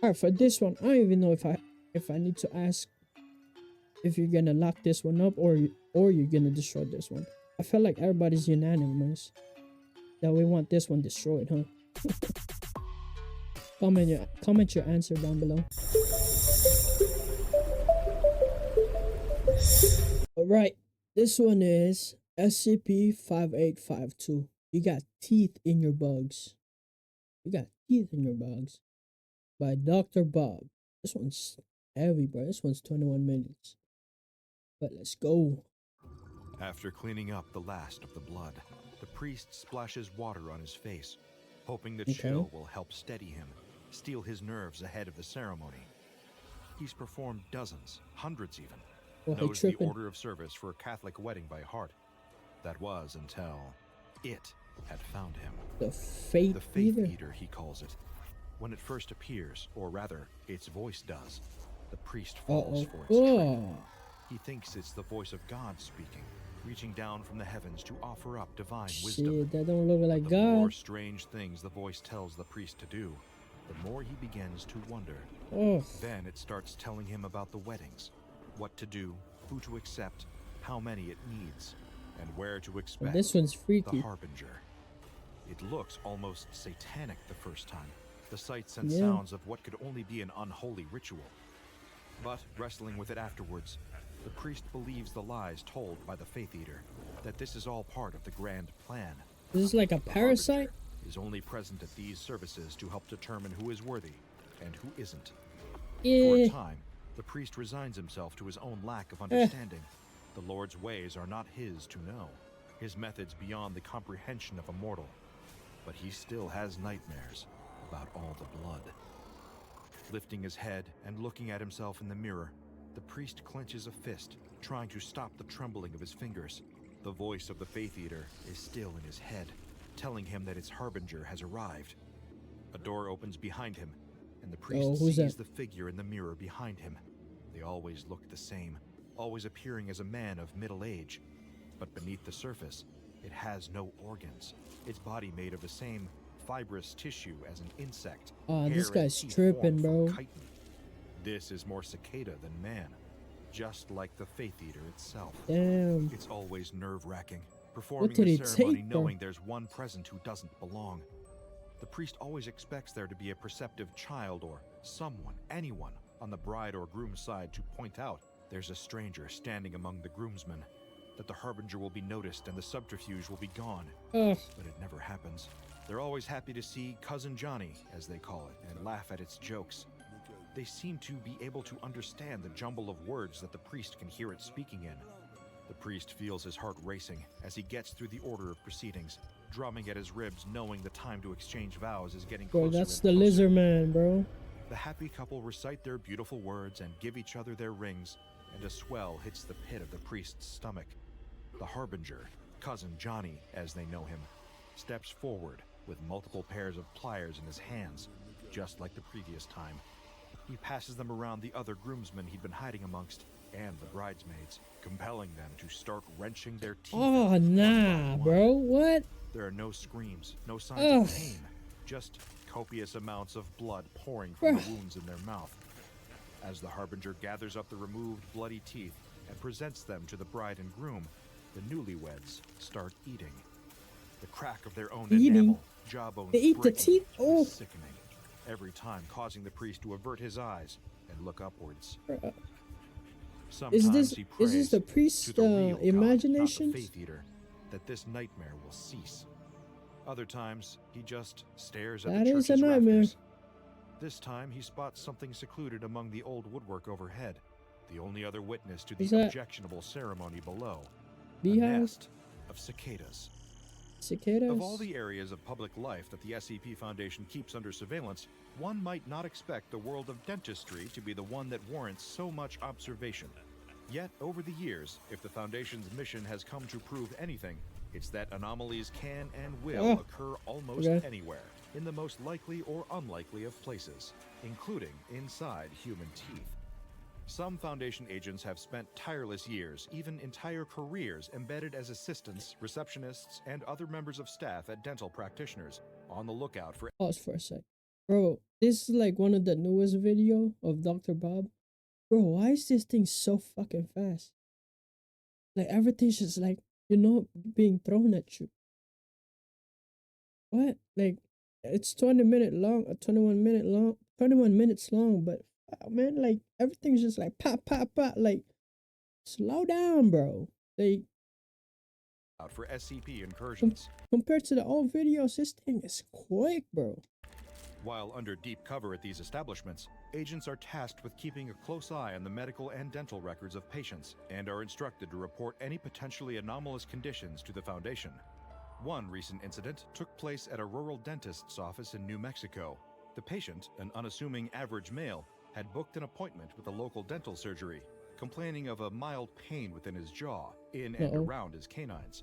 Alright, for this one, I don't even know if I need to ask if you're gonna lock this one up or you're gonna destroy this one. I feel like everybody's unanimous that we want this one destroyed, huh? Comment your answer down below. Alright, this one is SCP-5852. You got teeth in your bugs. You got teeth in your bugs. By Dr. Bob. This one's heavy, bro. This one's 21 minutes. But let's go. After cleaning up the last of the blood, the priest splashes water on his face, hoping the chill will help steady him, steel his nerves ahead of the ceremony. He's performed dozens, hundreds even. Knows the order of service for a Catholic wedding by heart. That was until it had found him. The Faith Eater, he calls it. When it first appears, or rather, its voice does, the priest falls for its trick. He thinks it's the voice of God speaking, reaching down from the heavens to offer up divine wisdom. That don't look like God. The more strange things the voice tells the priest to do, the more he begins to wonder. Then it starts telling him about the weddings, what to do, who to accept, how many it needs, and where to expect this one's freaky. The Harbinger. It looks almost satanic the first time, the sights and sounds of what could only be an unholy ritual. But wrestling with it afterwards, the priest believes the lies told by the Faith Eater, that this is all part of the grand plan. This is like a parasite? Is only present at these services to help determine who is worthy and who isn't. Yeah. For a time, the priest resigns himself to his own lack of understanding. The Lord's ways are not his to know, his methods beyond the comprehension of a mortal. But he still has nightmares about all the blood. Lifting his head and looking at himself in the mirror, the priest clenches a fist, trying to stop the trembling of his fingers. The voice of the Faith Eater is still in his head, telling him that its harbinger has arrived. A door opens behind him, and the priest sees the figure in the mirror behind him. They always look the same, always appearing as a man of middle age. But beneath the surface, it has no organs, its body made of the same fibrous tissue as an insect. This guy's tripping, bro. This is more cicada than man, just like the Faith Eater itself. Damn. It's always nerve-wracking, performing the ceremony knowing there's one present who doesn't belong. The priest always expects there to be a perceptive child or someone, anyone, on the bride or groom's side to point out there's a stranger standing among the groomsmen, that the harbinger will be noticed and the subterfuge will be gone. But it never happens. They're always happy to see Cousin Johnny, as they call it, and laugh at its jokes. They seem to be able to understand the jumble of words that the priest can hear it speaking in. The priest feels his heart racing as he gets through the order of proceedings, drumming at his ribs, knowing the time to exchange vows is getting closer. Bro, that's the lizard man, bro. The happy couple recite their beautiful words and give each other their rings, and a swell hits the pit of the priest's stomach. The harbinger, Cousin Johnny, as they know him, steps forward with multiple pairs of pliers in his hands, just like the previous time. He passes them around the other groomsmen he'd been hiding amongst, and the bridesmaids, compelling them to start wrenching their teeth. Oh, nah, bro. What? There are no screams, no signs of pain, just copious amounts of blood pouring from the wounds in their mouth. As the harbinger gathers up the removed bloody teeth and presents them to the bride and groom, the newlyweds start eating. The crack of their own enamel, jawbones they eat the teeth? Oh, sickening. Every time causing the priest to avert his eyes and look upwards. Sometimes he prays is this the priest's imagination? The Faith Eater, that this nightmare will cease. Other times he just stares at the church's rafters. This time he spots something secluded among the old woodwork overhead, the only other witness to the objectionable ceremony below. A nest of cicadas. Of all the areas of public life that the SCP Foundation keeps under surveillance, one might not expect the world of dentistry to be the one that warrants so much observation. Yet, over the years, if the Foundation's mission has come to prove anything, it's that anomalies can and will occur almost anywhere, in the most likely or unlikely of places, including inside human teeth. Some Foundation agents have spent tireless years, even entire careers, embedded as assistants, receptionists, and other members of staff at dental practitioners, on the lookout for... Pause for a sec. Bro, this is like one of the newest video of Dr. Bob. Bro, why is this thing so fucking fast? Like everything's just like, being thrown at you. What? Like it's 20-minute long, 21-minute long, 21 minutes long, but man, like everything's just like pop, pop, pop. Like slow down, bro. Like out for SCP incursions. Compared to the old videos, this thing is quick, bro. While under deep cover at these establishments, agents are tasked with keeping a close eye on the medical and dental records of patients and are instructed to report any potentially anomalous conditions to the Foundation. One recent incident took place at a rural dentist's office in New Mexico. The patient, an unassuming average male, had booked an appointment with a local dental surgery, complaining of a mild pain within his jaw, in and around his canines.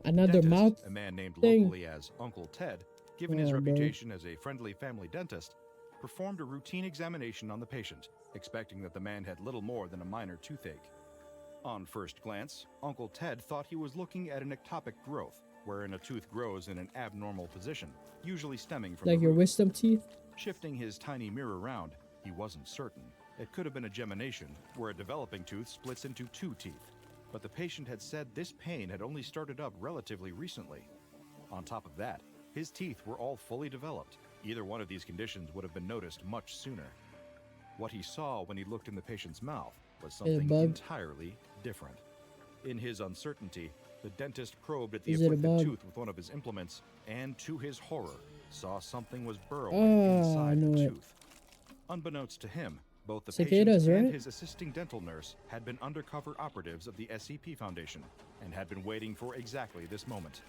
Another mouth a man named thing. locally as Uncle Ted, given his reputation as a friendly family dentist, performed a routine examination on the patient, expecting that the man had little more than a minor toothache. On first glance, Uncle Ted thought he was looking at an ectopic growth, wherein a tooth grows in an abnormal position, usually stemming from like your wisdom teeth. Shifting his tiny mirror around, he wasn't certain. It could have been a gemination, where a developing tooth splits into two teeth. But the patient had said this pain had only started up relatively recently. On top of that, his teeth were all fully developed. Either one of these conditions would have been noticed much sooner. What he saw when he looked in the patient's mouth was something entirely different. In his uncertainty, the dentist probed at the afflicted tooth with one of his implements, and to his horror, saw something was burrowing inside the tooth. Unbeknownst to him, both the patient and his assisting dental nurse had been undercover operatives of the SCP Foundation and had been waiting for exactly this moment.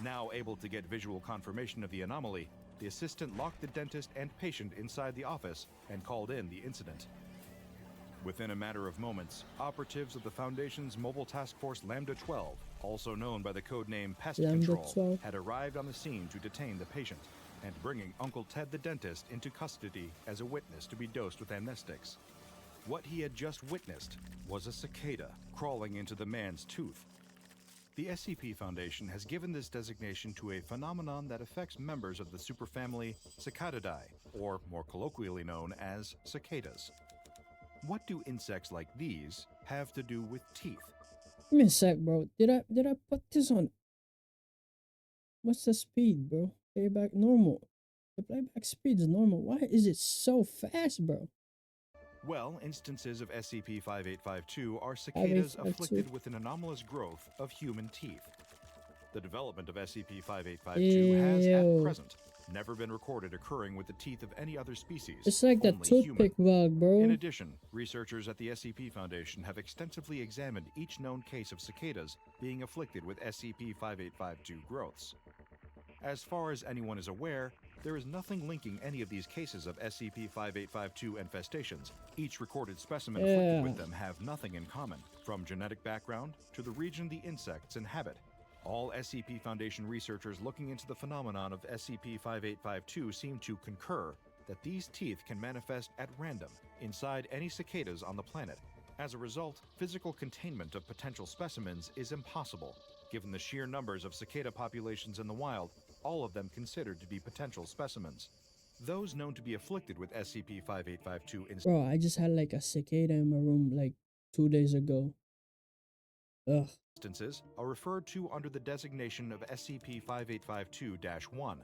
Now able to get visual confirmation of the anomaly, the assistant locked the dentist and patient inside the office and called in the incident. Within a matter of moments, operatives of the Foundation's Mobile Task Force Lambda 12, also known by the codename Pest Control, had arrived on the scene to detain the patient and bringing Uncle Ted the dentist into custody as a witness to be dosed with amnestics. What he had just witnessed was a cicada crawling into the man's tooth. The SCP Foundation has given this designation to a phenomenon that affects members of the superfamily Cicadidae, or more colloquially known as cicadas. What do insects like these have to do with teeth? Give me a sec, bro. Did I put this on? What's the speed, bro? Playback normal. The playback speed is normal. Why is it so fast, bro? Well, instances of SCP-5852 are cicadas afflicted with an anomalous growth of human teeth. The development of SCP-5852 has, at present, never been recorded occurring with the teeth of any other species. It's like the toothpick bug, bro. In addition, researchers at the SCP Foundation have extensively examined each known case of cicadas being afflicted with SCP-5852 growths. As far as anyone is aware, there is nothing linking any of these cases of SCP-5852 infestations. Each recorded specimen afflicted with them have nothing in common, from genetic background to the region the insects inhabit. All SCP Foundation researchers looking into the phenomenon of SCP-5852 seem to concur that these teeth can manifest at random inside any cicadas on the planet. As a result, physical containment of potential specimens is impossible, given the sheer numbers of cicada populations in the wild, all of them considered to be potential specimens. Those known to be afflicted with SCP-5852 Bro, I just had like a cicada in my room like 2 days ago. Ugh. Instances are referred to under the designation of SCP-5852-1.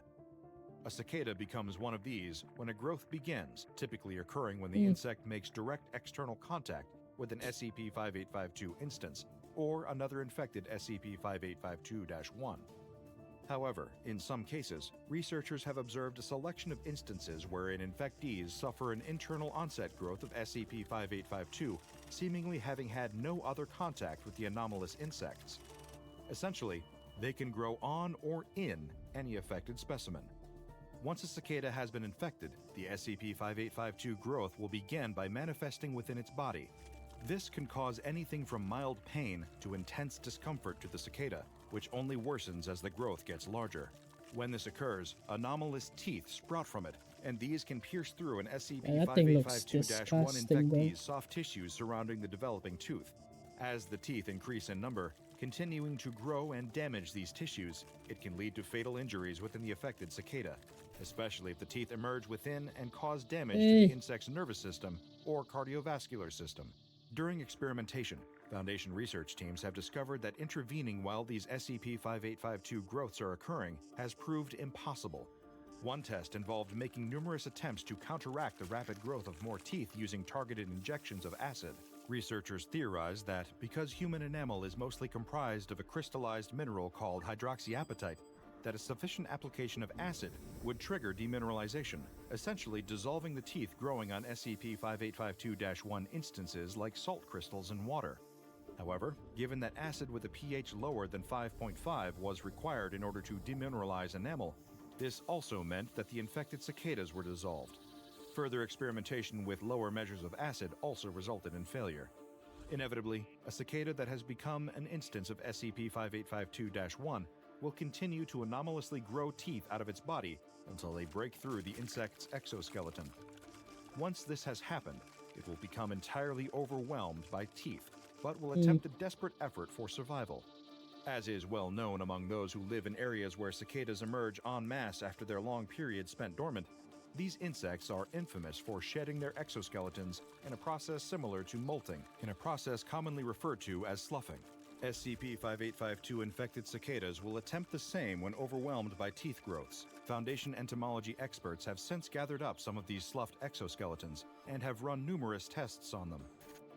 A cicada becomes one of these when a growth begins, typically occurring when the insect makes direct external contact with an SCP-5852 instance or another infected SCP-5852-1. However, in some cases, researchers have observed a selection of instances wherein infectees suffer an internal onset growth of SCP-5852, seemingly having had no other contact with the anomalous insects. Essentially, they can grow on or in any affected specimen. Once a cicada has been infected, the SCP-5852 growth will begin by manifesting within its body. This can cause anything from mild pain to intense discomfort to the cicada, which only worsens as the growth gets larger. When this occurs, anomalous teeth sprout from it, and these can pierce through an SCP-5852-1 infectee's soft tissues surrounding the developing tooth. As the teeth increase in number, continuing to grow and damage these tissues, it can lead to fatal injuries within the affected cicada. especially if the teeth emerge within and cause damage to the insect's nervous system or cardiovascular system. During experimentation, Foundation research teams have discovered that intervening while these SCP-5852 growths are occurring has proved impossible. One test involved making numerous attempts to counteract the rapid growth of more teeth using targeted injections of acid. Researchers theorize that because human enamel is mostly comprised of a crystallized mineral called hydroxyapatite, that a sufficient application of acid would trigger demineralization, essentially dissolving the teeth growing on SCP-5852-1 instances like salt crystals in water. However, given that acid with a pH lower than 5.5 was required in order to demineralize enamel, this also meant that the infected cicadas were dissolved. Further experimentation with lower measures of acid also resulted in failure. Inevitably, a cicada that has become an instance of SCP-5852-1 will continue to anomalously grow teeth out of its body until they break through the insect's exoskeleton. Once this has happened, it will become entirely overwhelmed by teeth, but will attempt a desperate effort for survival. As is well known among those who live in areas where cicadas emerge en masse after their long period spent dormant, these insects are infamous for shedding their exoskeletons in a process similar to molting, in a process commonly referred to as sloughing. SCP-5852 infected cicadas will attempt the same when overwhelmed by teeth growths. Foundation entomology experts have since gathered up some of these sloughed exoskeletons and have run numerous tests on them.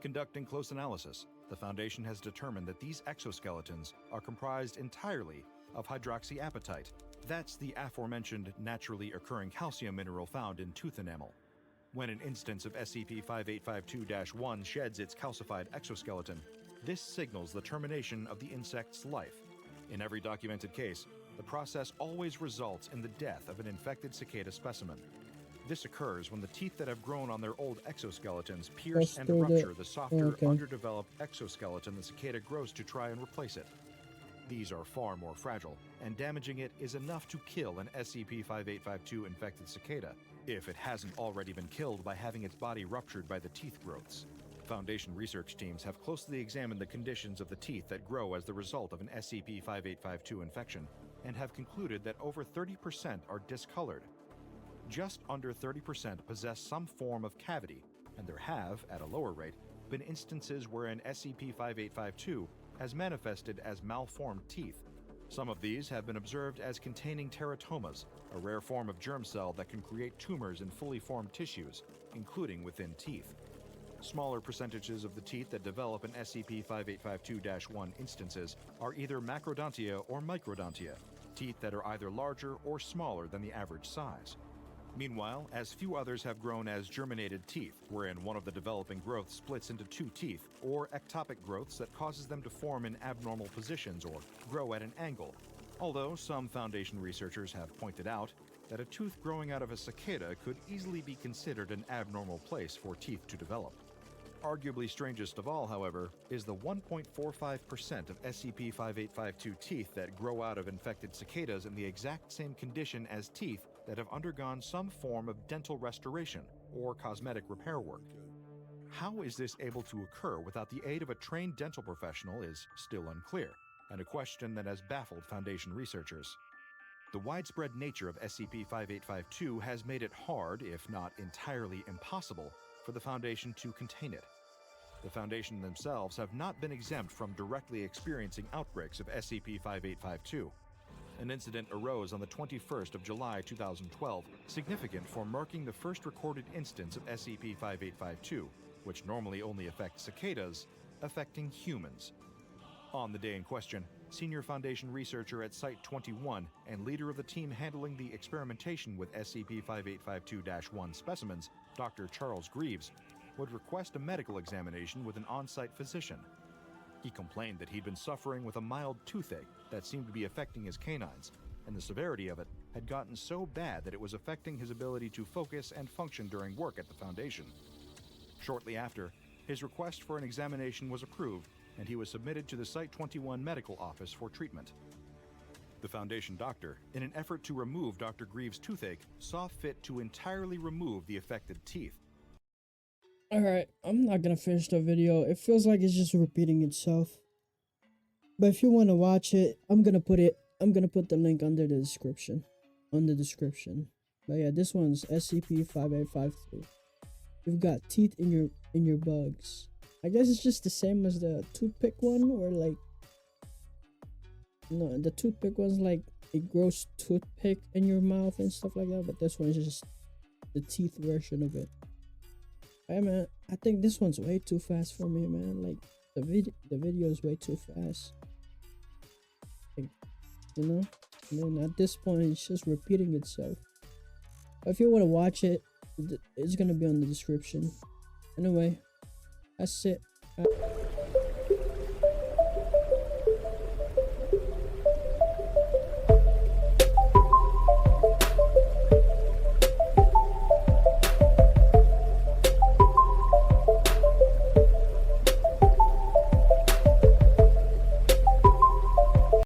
Conducting close analysis, the Foundation has determined that these exoskeletons are comprised entirely of hydroxyapatite. That's the aforementioned naturally occurring calcium mineral found in tooth enamel. When an instance of SCP-5852-1 sheds its calcified exoskeleton, this signals the termination of the insect's life. In every documented case, the process always results in the death of an infected cicada specimen. This occurs when the teeth that have grown on their old exoskeletons pierce and rupture the softer, underdeveloped exoskeleton the cicada grows to try and replace it. These are far more fragile, and damaging it is enough to kill an SCP-5852 infected cicada, if it hasn't already been killed by having its body ruptured by the teeth growths. Foundation research teams have closely examined the conditions of the teeth that grow as the result of an SCP-5852 infection, and have concluded that over 30% are discolored. Just under 30% possess some form of cavity, and there have, at a lower rate, been instances wherein SCP-5852 has manifested as malformed teeth. Some of these have been observed as containing teratomas, a rare form of germ cell that can create tumors in fully formed tissues, including within teeth. Smaller percentages of the teeth that develop in SCP-5852-1 instances are either macrodontia or microdontia, teeth that are either larger or smaller than the average size. Meanwhile, as few others have grown as germinated teeth, wherein one of the developing growths splits into two teeth, or ectopic growths that causes them to form in abnormal positions or grow at an angle. Although some Foundation researchers have pointed out that a tooth growing out of a cicada could easily be considered an abnormal place for teeth to develop. Arguably strangest of all, however, is the 1.45% of SCP-5852 teeth that grow out of infected cicadas in the exact same condition as teeth that have undergone some form of dental restoration or cosmetic repair work. How is this able to occur without the aid of a trained dental professional is still unclear, and a question that has baffled Foundation researchers. The widespread nature of SCP-5852 has made it hard, if not entirely impossible, for the Foundation to contain it. The Foundation themselves have not been exempt from directly experiencing outbreaks of SCP-5852. An incident arose on the 21st of July 2012, significant for marking the first recorded instance of SCP-5852, which normally only affects cicadas, affecting humans. On the day in question, senior Foundation researcher at Site-21 and leader of the team handling the experimentation with SCP-5852-1 specimens, Dr. Charles Greaves, would request a medical examination with an on-site physician. He complained that he'd been suffering with a mild toothache that seemed to be affecting his canines, and the severity of it had gotten so bad that it was affecting his ability to focus and function during work at the Foundation. Shortly after, his request for an examination was approved, and he was submitted to the Site-21 medical office for treatment. The Foundation doctor, in an effort to remove Dr. Greaves' toothache, saw fit to entirely remove the affected teeth. Alright, I'm not gonna finish the video. It feels like it's just repeating itself. But if you want to watch it, I'm gonna put the link under the description. But yeah, this one's SCP-5852. You've got teeth in your bugs. I guess it's just the same as the toothpick one, or like, no, the toothpick one's like it grows toothpick in your mouth and stuff like that. But this one's just the teeth version of it. Hey man, I think this one's way too fast for me, man. Like the video is way too fast. Like, you know, and then at this point it's just repeating itself. But if you want to watch it, it's gonna be on the description. Anyway, that's it.